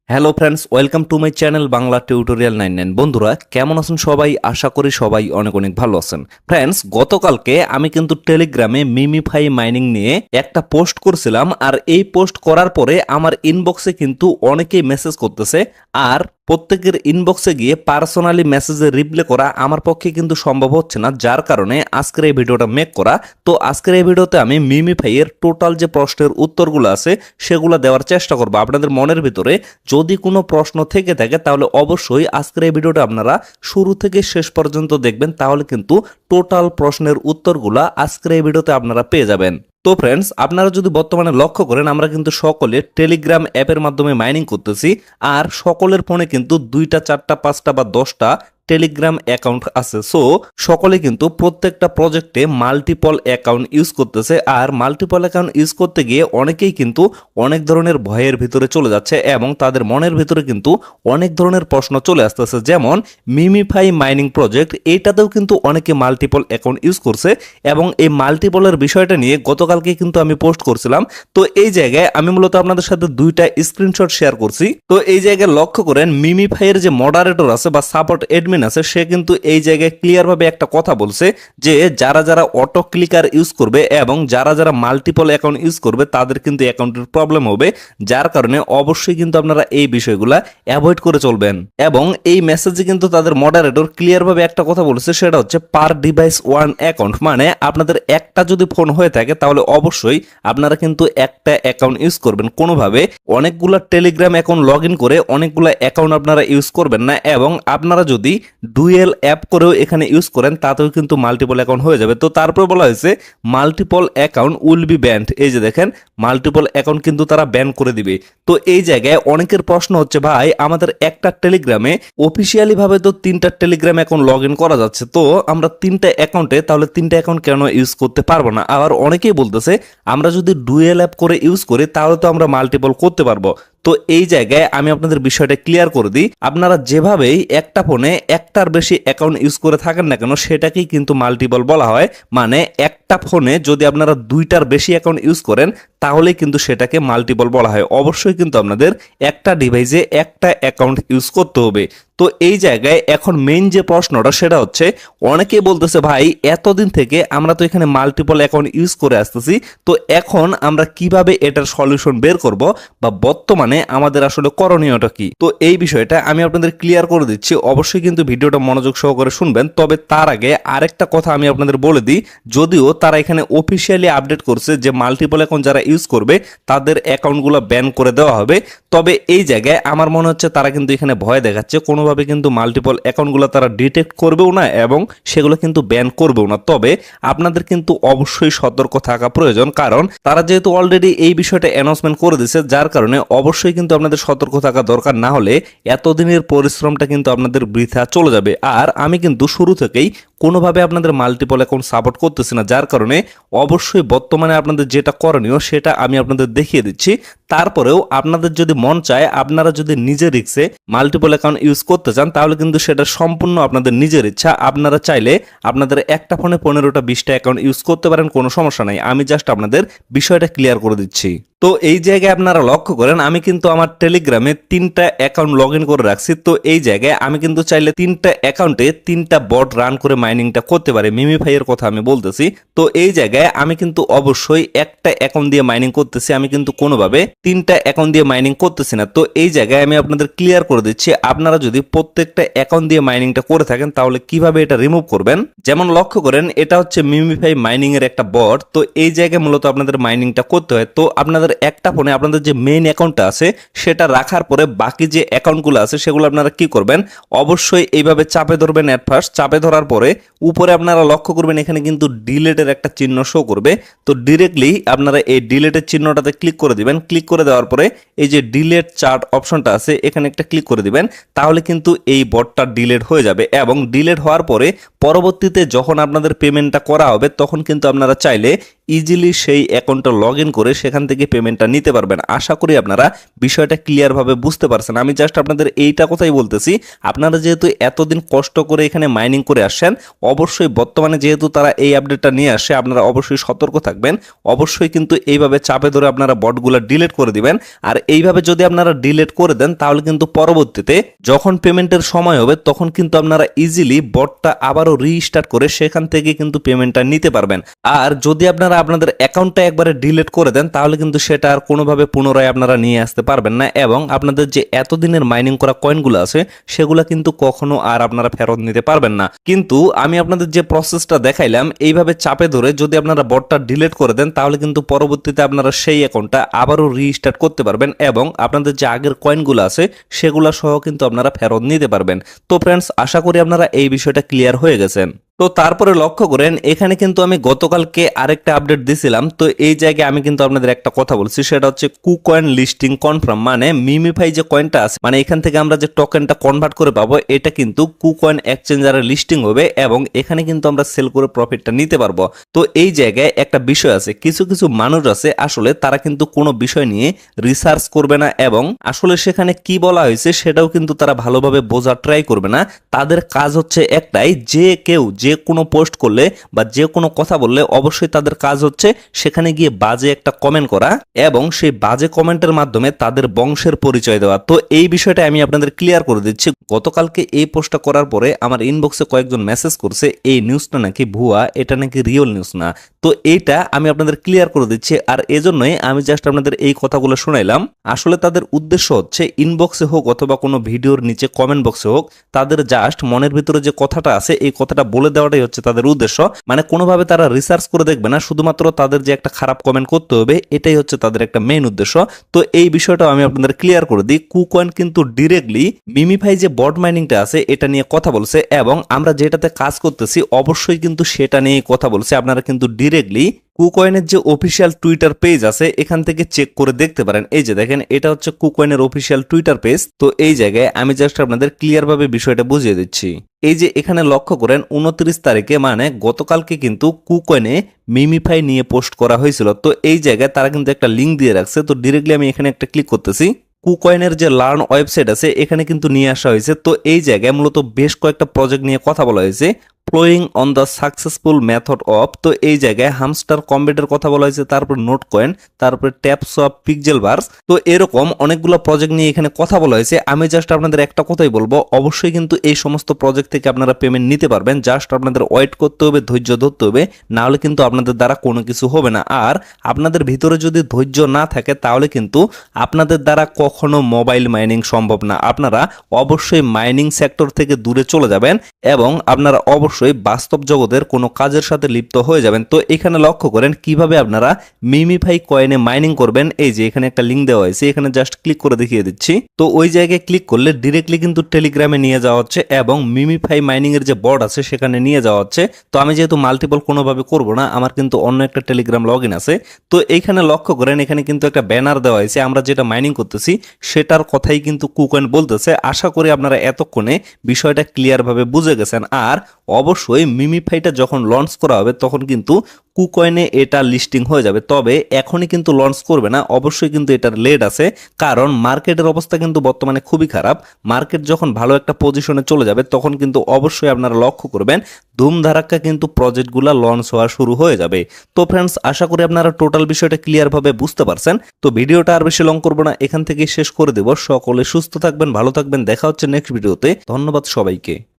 Hello friends, welcome to my channel Bangla tutorial 99। বন্ধুরা কেমন আছেন সবাই? আশা করি সবাই অনেক অনেক ভালো আছেন। ফ্রেন্ডস, গতকালকে আমি কিন্তু টেলিগ্রামে মিমিফাই মাইনিং নিয়ে একটা পোস্ট করছিলাম, আর এই পোস্ট করার পরে আমার ইনবক্সে কিন্তু অনেকেই মেসেজ করতেছে, আর প্রত্যেকের ইনবক্সে গিয়ে পার্সোনালি মেসেজে রিপ্লাই করা আমার পক্ষে কিন্তু সম্ভব হচ্ছে না, যার কারণে আজকের এই ভিডিওটা মেক করা। তো আজকের এই ভিডিওতে আমি মিমিফাইয়ের টোটাল যে প্রশ্নের উত্তরগুলো আছে সেগুলো দেওয়ার চেষ্টা করবো। আপনাদের মনের ভিতরে যদি কোনো প্রশ্ন থেকে থাকে তাহলে অবশ্যই আজকের এই ভিডিওটা আপনারা শুরু থেকে শেষ পর্যন্ত দেখবেন, তাহলে কিন্তু টোটাল প্রশ্নের উত্তরগুলা আজকের এই ভিডিওতে আপনারা পেয়ে যাবেন। তো ফ্রেন্ডস, আপনারা যদি বর্তমানে লক্ষ্য করেন, আমরা কিন্তু সকলে টেলিগ্রাম অ্যাপের মাধ্যমে মাইনিং করতেছি, আর সকলের ফোনে কিন্তু 2টা 4টা 5টা বা 10টা টেলিগ্রাম অ্যাকাউন্ট আছে। সো সকলে কিন্তু প্রত্যেকটা প্রজেক্টে মাল্টিপল অ্যাকাউন্ট ইউজ করতেছে, আর মাল্টিপল অ্যাকাউন্ট ইউজ করতে গিয়ে অনেকেই কিন্তু অনেক ধরনের ভয়ের ভিতরে চলে যাচ্ছে, এবং তাদের মনের ভিতরে কিন্তু অনেক ধরনের প্রশ্ন চলে আসতেছে। যেমন মিমিফাই মাইনিং প্রজেক্ট, এইটাতেও কিন্তু অনেকে মাল্টিপল অ্যাকাউন্ট ইউজ করছে, এবং এই মাল্টিপলের বিষয়টা নিয়ে গতকালকে কিন্তু আমি পোস্ট করছিলাম। তো এই জায়গায় আমি মূলত আপনাদের সাথে 2টা স্ক্রিনশট শেয়ার করছি। তো এই জায়গায় লক্ষ্য করেন, মিমিফাইয়ের যে মডারেটর আছে বা সাপোর্ট এডমিন আছে, সে কিন্তু এই জায়গায় ক্লিয়ার ভাবে একটা কথা বলছে যে যারা যারা অটো ক্লিকার ইউজ করবে এবং যারা যারা মাল্টিপল অ্যাকাউন্ট ইউজ করবে তাদের কিন্তু অ্যাকাউন্টের প্রবলেম হবে, যার কারণে অবশ্যই কিন্তু আপনারা এই বিষয়গুলা অ্যাভয়েড করে চলবেন। এবং এই মেসেজে কিন্তু তাদের মডারেটর ক্লিয়ার ভাবে একটা কথা বলেছে, সেটা হচ্ছে পার ডিভাইস ওয়ান অ্যাকাউন্ট। মানে আপনাদের একটা যদি ফোন হয়ে থাকে তাহলে অবশ্যই আপনারা কিন্তু একটা অ্যাকাউন্ট ইউজ করবেন। কোনোভাবে অনেকগুলা টেলিগ্রাম অ্যাকাউন্ট লগ ইন করে অনেকগুলা অ্যাকাউন্ট আপনারা ইউজ করবেন না, এবং আপনারা যদি ডুয়েল অ্যাপ করেও এখানে ইউজ করেন তাতেও কিন্তু মাল্টিপল অ্যাকাউন্ট হয়ে যাবে। তো তারপর বলা হয়েছে multiple account will be band. এই যে দেখেন, মাল্টিপল অ্যাকাউন্ট কিন্তু তারা ব্যান করে দিবে। তো এই জায়গায় অনেকের প্রশ্ন হচ্ছে, ভাই আমাদের একটা টেলিগ্রামে অফিসিয়ালি ভাবে তো 3টা টেলিগ্রাম অ্যাকাউন্ট লগ ইন করা যাচ্ছে, তো আমরা 3টা অ্যাকাউন্টে তাহলে 3টা অ্যাকাউন্ট কেন ইউজ করতে পারবো না? আবার অনেকেই বলতেছে আমরা যদি ডুয়েল অ্যাপ করে ইউজ করি তাহলে তো আমরা মাল্টিপল করতে পারবো। তো এই জায়গায় আমি আপনাদের বিষয়টা ক্লিয়ার করে দিই, আপনারা যেভাবেই একটা ফোনে একটার বেশি অ্যাকাউন্ট ইউজ করে থাকেন না কেন সেটাকেই কিন্তু মাল্টিপল বলা হয়। মানে একটা ফোনে যদি আপনারা 2টার বেশি অ্যাকাউন্ট ইউজ করেন তাহলে কিন্তু সেটাকে মাল্টিপল বলা হয়। অবশ্যই কিন্তু আপনাদের একটা ডিভাইসে একটা অ্যাকাউন্ট ইউজ করতে হবে। তো এই জায়গায় এখন মেইন যে প্রশ্নটা সেটা হচ্ছে, অনেকেই বলতেছে ভাই এতদিন থেকে আমরা তো এখানে মাল্টিপল অ্যাকাউন্ট ইউজ করে আসতেছি, তো এখন আমরা কিভাবে এটার সলিউশন বের করব বা বর্তমানে আমাদের আসলে করণীয়টা কি? তো এই বিষয়টা আমি আপনাদের ক্লিয়ার করে দিচ্ছি। অবশ্যই কিন্তু ভিডিওটা মনোযোগ সহকারে শুনবেন। তবে তার আগে আরেকটা কথা আমি আপনাদের বলে দিই, যদিও তারা এখানে অফিসিয়ালি আপডেট করছে যে মাল্টিপল অ্যাকাউন্ট যারা ইউজ করবে তাদের অ্যাকাউন্টগুলো ব্যান করে দেওয়া হবে, তবে এই জায়গায় আমার মনে হচ্ছে তারা কিন্তু এখানে ভয় দেখাচ্ছে। কোনোভাবে কিন্তু মাল্টিপল অ্যাকাউন্টগুলো তারা ডিটেক্ট করবেও না এবং সেগুলো কিন্তু ব্যান করবেও না। তবে আপনাদের কিন্তু অবশ্যই সতর্ক থাকা প্রয়োজন, কারণ তারা যেহেতু অলরেডি এই বিষয়টা অ্যানাউন্সমেন্ট করে দিচ্ছে, যার কারণে অবশ্যই কিন্তু আপনাদের সতর্ক থাকা দরকার। না হলে এতদিনের পরিশ্রমটা কিন্তু আপনাদের বৃথা চলে যাবে। আর আমি কিন্তু শুরু থেকেই কোনোভাবে আপনাদের মাল্টিপল অ্যাকাউন্ট সাপোর্ট করতেছি না, যার কারণে অবশ্যই বর্তমানে আপনাদের যেটা করণীয় সেটা আমি আপনাদের দেখিয়ে দিচ্ছি। তারপরেও আপনাদের যদি মন চায়, আপনারা যদি নিজের রিস্কে মাল্টিপল অ্যাকাউন্ট ইউজ করতে চান তাহলে কিন্তু সেটা সম্পূর্ণ আপনাদের নিজের ইচ্ছা। আপনারা চাইলে আপনাদের একটা ফোনে 15টা 20টা অ্যাকাউন্ট ইউজ করতে পারেন, কোনো সমস্যা নাই। আমি জাস্ট আপনাদের বিষয়টা ক্লিয়ার করে দিচ্ছি। তো এই জায়গায় আপনারা লক্ষ্য করেন, আমি কিন্তু আমার টেলিগ্রামে 3টা অ্যাকাউন্ট লগ ইন করে রাখছি। তো এই জায়গায় আমি কিন্তু চাইলে 3টা অ্যাকাউন্টে 3টা বট রান করে মাইনিংটা করতে পারি। মিমিফাইয়ের কথা আমি বলতেছি। তো এই জায়গায় আমি কিন্তু অবশ্যই একটা অ্যাকাউন্ট দিয়ে মাইনিং করতেছি, আমি কিন্তু কোনোভাবে 3টা অ্যাকাউন্ট দিয়ে মাইনিং করতেছি না। তো এই জায়গায় আমি আপনাদের ক্লিয়ার করে দিচ্ছি, আপনারা যদি প্রত্যেকটা অ্যাকাউন্ট দিয়ে মাইনিংটা করে থাকেন তাহলে কিভাবে এটা রিমুভ করবেন। যেমন লক্ষ্য করেন, এটা হচ্ছে মিমিফাই মাইনিং এর একটা বট। তো এই জায়গায় মূলত আপনাদের মাইনিংটা করতে হয়। তো আপনাদের একটা ফোনে আপনাদের যে মেইন অ্যাকাউন্টটা আছে সেটা রাখার পরে বাকি যে অ্যাকাউন্টগুলো আছে সেগুলো আপনারা কি করবেন, অবশ্যই এইভাবে চাপে ধরবেন। এট ফার্স্ট চাপে ধরার পরে উপরে আপনারা লক্ষ্য করবেন এখানে কিন্তু ডিলেটের একটা চিহ্ন শো করবে। তো ডিরেক্টলি আপনারা এই ডিলেটের চিহ্নটাতে ক্লিক করে দিবেন। ক্লিক করে দেওয়ার পরে এই যে ডিলেট চার্ট অপশনটা আছে এখানে একটা ক্লিক করে দিবেন, তাহলে কিন্তু এই বটটা ডিলেট হয়ে যাবে। এবং ডিলেট হওয়ার পরে পরবর্তীতে যখন আপনাদের পেমেন্টটা করা হবে তখন কিন্তু আপনারা চাইলে ইজিলি সেই অ্যাকাউন্টটা লগ ইন করে সেখান থেকে পেমেন্টটা নিতে পারবেন। আশা করি আপনারা বিষয়টা ক্লিয়ারভাবে বুঝতে পারছেন। আমি জাস্ট আপনাদের এইটা কথাই বলতেছি, আপনারা যেহেতু এতদিন কষ্ট করে এখানে মাইনিং করে আসছেন, অবশ্যই বর্তমানে যেহেতু তারা এই আপডেটটা নিয়ে আসে, আপনারা অবশ্যই সতর্ক থাকবেন। অবশ্যই কিন্তু এইভাবে চাপে ধরে আপনারা বটগুলো ডিলিট করে দিবেন। আর এইভাবে যদি আপনারা ডিলিট করে দেন তাহলে কিন্তু পরবর্তীতে যখন পেমেন্টের সময় হবে তখন কিন্তু আপনারা ইজিলি বটটা আবারও রিস্টার্ট করে সেখান থেকে কিন্তু পেমেন্টটা নিতে পারবেন। আর যদি আপনারা আপনাদের অ্যাকাউন্টটা একবারে ডিলিট করে দেন তাহলে কিন্তু সেটা আর কোনোভাবে পুনরায় আপনারা নিয়ে আসতে পারবেন না, এবং আপনাদের যে এতদিনের মাইনিং করা কয়েনগুলো আছে সেগুলো কিন্তু কখনো আর আপনারা ফেরত নিতে পারবেন না। কিন্তু আমি আপনাদের যে প্রসেসটা দেখাইলাম, এইভাবে চাপে ধরে যদি আপনারা বটটা ডিলিট করে দেন তাহলে কিন্তু পরবর্তীতে আপনারা সেই অ্যাকাউন্টটা আবারও রিস্টার্ট করতে পারবেন, এবং আপনাদের যে আগের কয়েনগুলো আছে সেগুলো সহ কিন্তু আপনারা ফেরত নিতে পারবেন। তো ফ্রেন্ডস, আশা করি আপনারা এই বিষয়টা ক্লিয়ার হয়ে গেছেন। তো তারপরে লক্ষ্য করেন এখানে কিন্তু আমি গতকালকে আরেকটা আপডেট দিছিলাম। তো এই জায়গায় আমি কিন্তু আপনাদের একটা কথা বলছি, সেটা হচ্ছে কুকয়েন লিস্টিং কনফার্ম, মানে মিমিফাই যে কয়েনটা আছে, মানে এখান থেকে আমরা যে টোকেনটা কনভার্ট করে পাবো এটা কিন্তু কুকয়েন এক্সচেঞ্জারে লিস্টিং হবে, এবং এখানে কিন্তু আমরা সেল করে প্রফিটটা নিতে পারবো। তো এই জায়গায় একটা বিষয় আছে, কিছু কিছু মানুষ আছে আসলে তারা কিন্তু কোনো বিষয় নিয়ে রিসার্চ করবে না, এবং আসলে সেখানে কি বলা হয়েছে সেটাও কিন্তু তারা ভালোভাবে বোঝার ট্রাই করবে না। তাদের কাজ হচ্ছে একটাই, যে কেউ যে কোনো পোস্ট করলে বা যে কোনো কথা বললে অবশ্যই তাদের কাজ হচ্ছে সেখানে গিয়ে বাজে একটা কমেন্ট করা, এবং সেই বাজে কমেন্টের মাধ্যমে তাদের বংশের পরিচয় দেওয়া। তো এই বিষয়টা আমি আপনাদের ক্লিয়ার করে দিচ্ছি। গতকালকে এই পোস্টটা করার পরে আমার ইনবক্সে কয়েকজন মেসেজ করছে এই নিউজটা নাকি ভুয়া, এটা নাকি রিয়েল নিউজ না। তো এইটা আমি আপনাদের ক্লিয়ার করে দিচ্ছি, আর এজন্যই আমি জাস্ট আপনাদের এই কথাগুলো শোনাইলাম। আসলে তাদের উদ্দেশ্য হচ্ছে ইনবক্সে হোক অথবা কোনো ভিডিওর নিচে কমেন্ট বক্সে হোক, তাদের জাস্ট মনের ভিতরে যে কথাটা আছে এই কথাটা বলে দেওয়াটাই হচ্ছে তাদের উদ্দেশ্য। মানে কোনোভাবে তারা রিসার্চ করে দেখবে না, শুধুমাত্র তাদের যে একটা খারাপ কমেন্ট করতে হবে এটাই হচ্ছে তাদের একটা মেইন উদ্দেশ্য। তো এই বিষয়টাও আমি আপনাদের ক্লিয়ার করে দিই। কুকয়েন কিন্তু ডিরেক্টলি মিমিফাই যে বট মাইনিংটা আছে এটা নিয়ে কথা বলছে, এবং আমরা যেটাতে কাজ করতেছি অবশ্যই কিন্তু সেটা নিয়ে কথা বলছে। আপনারা কিন্তু ডিরেক্টলি কুকয়েনের যে অফিসিয়াল টুইটার পেজ আছে এখান থেকে চেক করে দেখতে পারেন। এই যে দেখেন, এটা হচ্ছে কুকয়েনের অফিসিয়াল টুইটার পেজ। তো এই জায়গায় আমি জাস্ট আপনাদের ক্লিয়ার ভাবে বিষয়টা বুঝিয়ে দিচ্ছি। এই যে এখানে লক্ষ্য করেন 29 তারিখে, মানে গতকালকে কিন্তু কুকয়েনে মিমিফাই নিয়ে পোস্ট করা হয়েছিল। তো এই জায়গায় তারা কিন্তু একটা লিঙ্ক দিয়ে রাখছে। তো ডিরেক্টলি আমি এখানে একটা ক্লিক করতেছি, কুকয়েনের যে লার্ন ওয়েবসাইট আছে এখানে কিন্তু নিয়ে আসা হয়েছে। তো এই জায়গায় মূলত বেশ কয়েকটা প্রজেক্ট নিয়ে কথা বলা হয়েছে, flowing on the successful method of. তো এই জায়গায় হামস্টার কম্বেটের কথা বলা হয়েছে, তারপর নোট কয়েন, তারপরে ট্যাপস অফ পিক্সেল বার্স। তো এরকম অনেকগুলো প্রজেক্ট নিয়ে এখানে কথা বলা হয়েছে। আমি জাস্ট আপনাদের একটা কথাই বলবো, অবশ্যই কিন্তু এই সমস্ত প্রজেক্ট থেকে আপনারা পেমেন্ট নিতে পারবেন। জাস্ট আপনাদের ওয়েট করতে হবে, ধৈর্য ধরতে হবে, না হলে কিন্তু আপনাদের দ্বারা কোনো কিছু হবে না। আর আপনাদের ভিতরে যদি ধৈর্য না থাকে তাহলে কিন্তু আপনাদের দ্বারা কখনো মোবাইল মাইনিং সম্ভব না। আপনারা অবশ্যই মাইনিং সেক্টর থেকে দূরে চলে যাবেন, এবং আপনারা অবশ্যই বাস্তব জগতের কোনো কাজের সাথে লিপ্ত হয়ে যাবেন। তো এখানে লক্ষ্য করেন কিভাবে আপনারা মিমিফাই কয়েনে মাইনিং করবেন। এই যে এখানে একটা লিঙ্ক দেওয়া হয়েছে, এখানে জাস্ট ক্লিক করে দেখিয়ে দিচ্ছি। তো ওই জায়গায় ক্লিক করলে ডিরেক্টলি কিন্তু টেলিগ্রামে নিয়ে যাওয়া হচ্ছে, এবং মিমিফাই মাইনিং এর যে বোর্ড আছে সেখানে নিয়ে যাওয়া হচ্ছে। তো আমি যেহেতু মাল্টিপল কোনোভাবে করব না, আমার কিন্তু অন্য একটা টেলিগ্রাম লগ ইন আছে। তো এইখানে লক্ষ্য করেন এখানে কিন্তু একটা ব্যানার দেওয়া হয়েছে, আমরা যেটা মাইনিং করতেছি সেটার কথাই কিন্তু কুকয়েন বলতেছে। আশা করি আপনারা এতক্ষণে বিষয়টা ক্লিয়ার ভাবে বুঝে গেছেন। আর অবশ্যই মিমিফাইটা যখন লঞ্চ করা হবে তখন কিন্তু কুকয়েনে এটা লিস্টিং হয়ে যাবে, তবে এখনই কিন্তু লঞ্চ করবে না, অবশ্যই কিন্তু এটার লেট আছে। কারণ মার্কেটের অবস্থা কিন্তু বর্তমানে খুবই খারাপ। মার্কেট যখন ভালো একটা পজিশনে চলে যাবে তখন কিন্তু অবশ্যই আপনারা লক্ষ্য করবেন ধুমধারাক্কা কিন্তু প্রজেক্টগুলো লঞ্চ হওয়া শুরু হয়ে যাবে। তো ফ্রেন্ডস, আশা করি আপনারা টোটাল বিষয়টা ক্লিয়ার ভাবে বুঝতে পারছেন। তো ভিডিওটা আর বেশি লং করবো না, এখান থেকে শেষ করে দেব। সকলে সুস্থ থাকবেন, ভালো থাকবেন, দেখা হচ্ছে নেক্সট ভিডিওতে। ধন্যবাদ সবাইকে।